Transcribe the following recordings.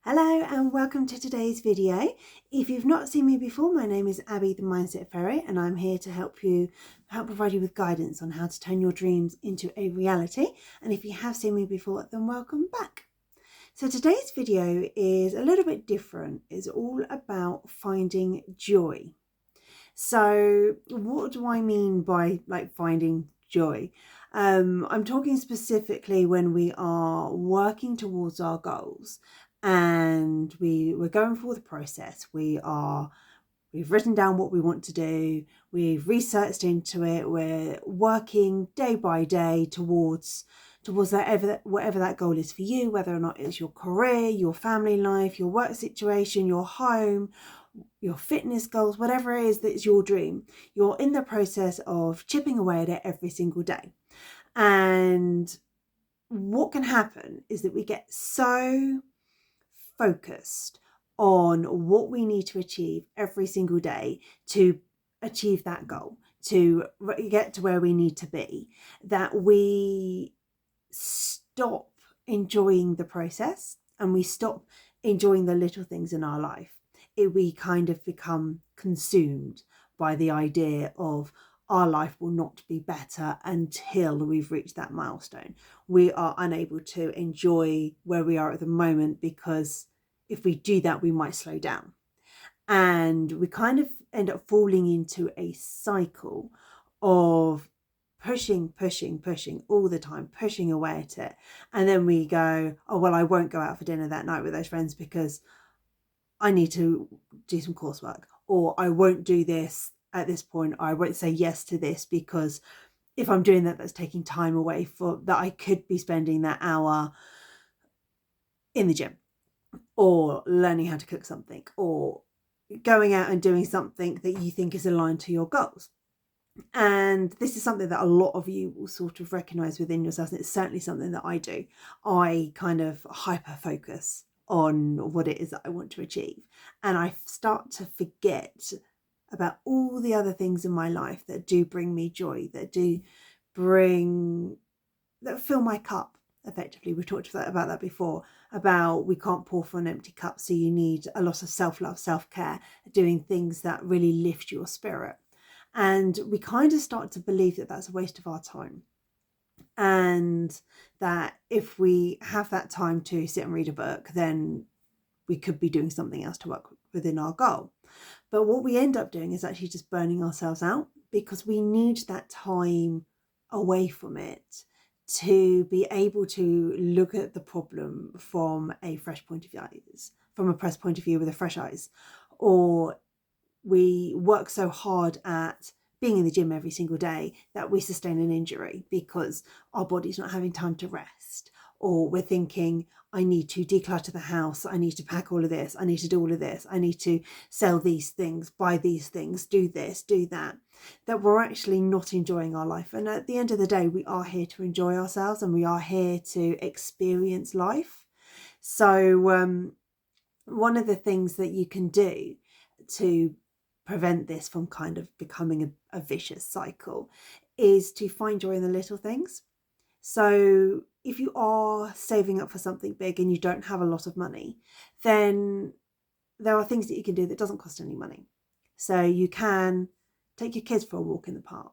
Hello and welcome to today's video. If you've not seen me before, my name is Abby the Mindset Fairy and I'm here to help provide you with guidance on how to turn your dreams into a reality. And if you have seen me before, then welcome back. So today's video is a little bit different. It's all about finding joy. So what do I mean by finding joy? I'm talking specifically when we are working towards our goals and we're going through the process. We've written down what we want to do. We've researched into it. We're working day by day towards whatever that goal is for you, whether or not it's your career, your family life, your work situation, your home, your fitness goals, whatever it is that's your dream. You're in the process of chipping away at it every single day. And what can happen is that we get so focused on what we need to achieve every single day to achieve that goal, to get to where we need to be, that we stop enjoying the process and we stop enjoying the little things in our life. We kind of become consumed by the idea of our life will not be better until we've reached that milestone. We are unable to enjoy where we are at the moment because if we do that, we might slow down. And we kind of end up falling into a cycle of pushing all the time, pushing away at it. And then we go, oh, well, I won't go out for dinner that night with those friends because I need to do some coursework, or I won't do this at this point. I won't say yes to this because if I'm doing that, that's taking time away that I could be spending that hour in the gym or learning how to cook something or going out and doing something that you think is aligned to your goals. And this is something that a lot of you will sort of recognize within yourselves. And it's certainly something that I do. I kind of hyper focus on what it is that I want to achieve. And I start to forget about all the other things in my life that do bring me joy, that fill my cup effectively. We talked about that before, about we can't pour from an empty cup. So you need a lot of self-love, self-care, doing things that really lift your spirit. And we kind of start to believe that that's a waste of our time. And that if we have that time to sit and read a book, then we could be doing something else to work within our goal. But what we end up doing is actually just burning ourselves out because we need that time away from it to be able to look at the problem from a fresh point of view, from a fresh point of view with a fresh eyes. Or we work so hard at being in the gym every single day that we sustain an injury because our body's not having time to rest. Or we're thinking, I need to declutter the house, I need to pack all of this, I need to do all of this, I need to sell these things, buy these things, do this, do that, that we're actually not enjoying our life. And at the end of the day, we are here to enjoy ourselves and we are here to experience life. So one of the things that you can do to prevent this from kind of becoming a vicious cycle is to find joy in the little things. So if you are saving up for something big and you don't have a lot of money, then there are things that you can do that doesn't cost any money. So you can take your kids for a walk in the park,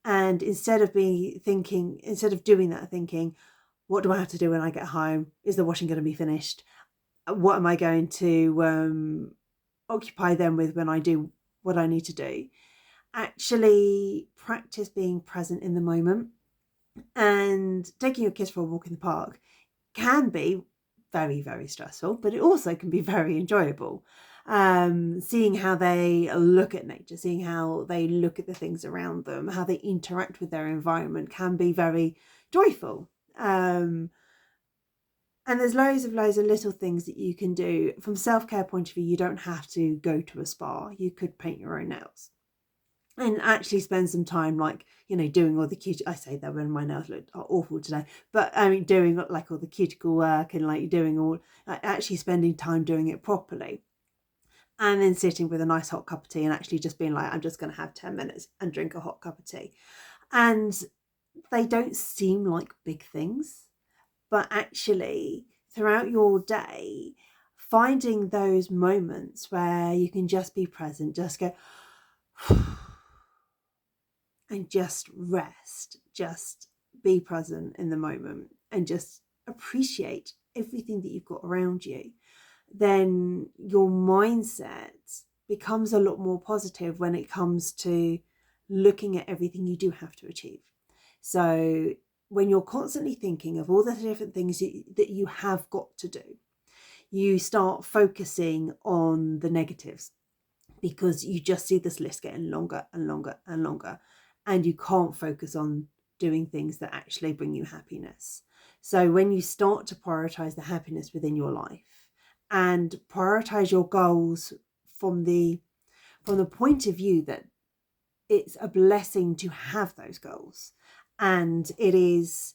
and instead of doing that thinking, what do I have to do when I get home? Is the washing going to be finished? What am I going to occupy them with when I do what I need to do? Actually practice being present in the moment. And taking your kids for a walk in the park can be very, very stressful, but it also can be very enjoyable. Seeing how they look at nature, seeing how they look at the things around them, how they interact with their environment can be very joyful. And there's loads of little things that you can do. From self-care point of view, you don't have to go to a spa. You could paint your own nails and actually spend some time doing all the I say that when my nails look awful today, but I mean doing all the cuticle work and doing actually spending time doing it properly, and then sitting with a nice hot cup of tea and actually just being I'm just going to have 10 minutes and drink a hot cup of tea. And they don't seem like big things, but actually throughout your day, finding those moments where you can just be present, just go and just rest, just be present in the moment and just appreciate everything that you've got around you, then your mindset becomes a lot more positive when it comes to looking at everything you do have to achieve. So when you're constantly thinking of all the different things that you have got to do, you start focusing on the negatives, because you just see this list getting longer and longer and longer, and you can't focus on doing things that actually bring you happiness. So when you start to prioritize the happiness within your life and prioritize your goals from the point of view that it's a blessing to have those goals, and it is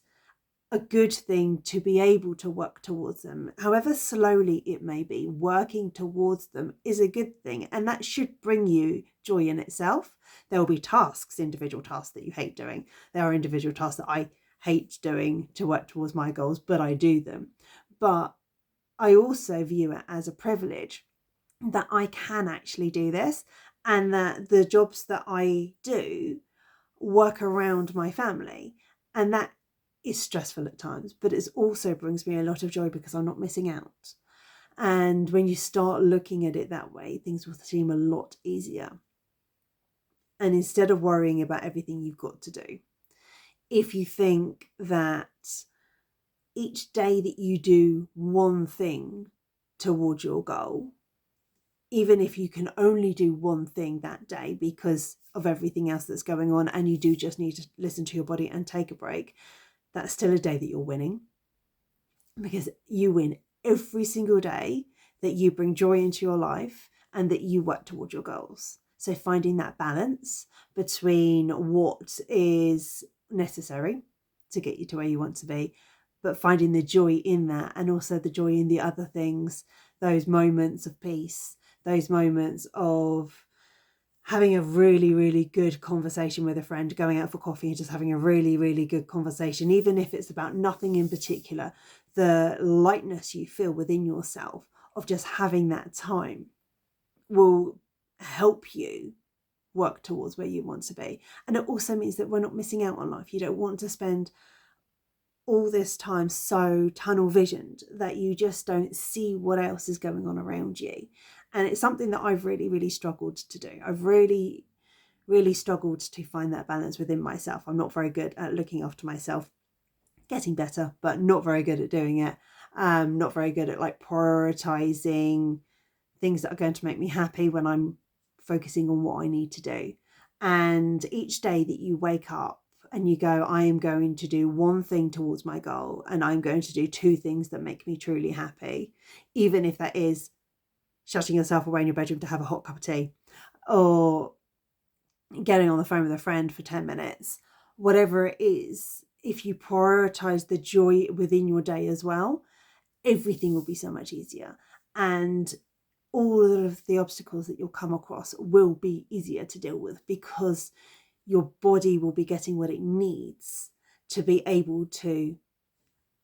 a good thing to be able to work towards them, however slowly it may be, working towards them is a good thing, and that should bring you joy in itself. There will be tasks, individual tasks that you hate doing. There are individual tasks that I hate doing to work towards my goals, but I do them. But I also view it as a privilege that I can actually do this, and that the jobs that I do work around my family, and that is stressful at times, but it also brings me a lot of joy because I'm not missing out. And when you start looking at it that way, things will seem a lot easier. And instead of worrying about everything you've got to do, if you think that each day that you do one thing towards your goal, even if you can only do one thing that day because of everything else that's going on, and you do just need to listen to your body and take a break, that's still a day that you're winning, because you win every single day that you bring joy into your life and that you work towards your goals. So finding that balance between what is necessary to get you to where you want to be, but finding the joy in that, and also the joy in the other things, those moments of peace, those moments of having a really, really good conversation with a friend, going out for coffee and just having a really, really good conversation, even if it's about nothing in particular, the lightness you feel within yourself of just having that time will help you work towards where you want to be. And it also means that we're not missing out on life. You don't want to spend all this time so tunnel visioned that you just don't see what else is going on around you. And it's something that I've really, really struggled to do. I've really, really struggled to find that balance within myself. I'm not very good at looking after myself, getting better, but not very good at doing it. Not very good at like prioritizing things that are going to make me happy when I'm focusing on what I need to do. And each day that you wake up and you go, I am going to do one thing towards my goal, and I'm going to do two things that make me truly happy, even if that is shutting yourself away in your bedroom to have a hot cup of tea, or getting on the phone with a friend for 10 minutes, whatever it is, if you prioritize the joy within your day as well, everything will be so much easier. And all of the obstacles that you'll come across will be easier to deal with, because your body will be getting what it needs to be able to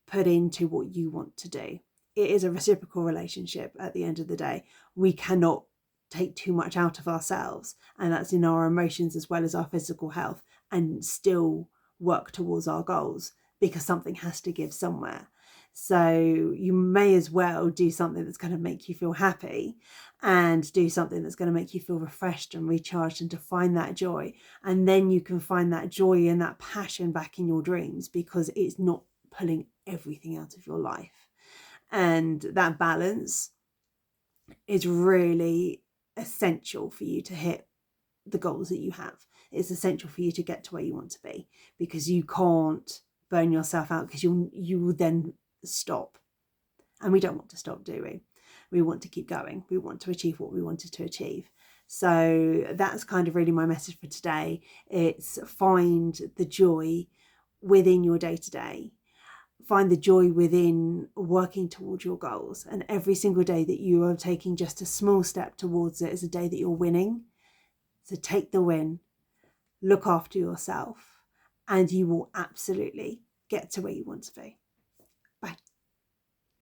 put into what you want to do. It is a reciprocal relationship at the end of the day. We cannot take too much out of ourselves, and that's in our emotions as well as our physical health, and still work towards our goals, because something has to give somewhere. So you may as well do something that's going to make you feel happy, and do something that's going to make you feel refreshed and recharged, and to find that joy. And then you can find that joy and that passion back in your dreams, because it's not pulling everything out of your life. And that balance is really essential for you to hit the goals that you have. It's essential for you to get to where you want to be, because you can't burn yourself out, because you will then stop. And we don't want to stop, do we? We want to keep going. We want to achieve what we wanted to achieve. So that's kind of really my message for today. It's find the joy within your day-to-day. Find the joy within working towards your goals. And every single day that you are taking just a small step towards it is a day that you're winning. So take the win, look after yourself, and you will absolutely get to where you want to be.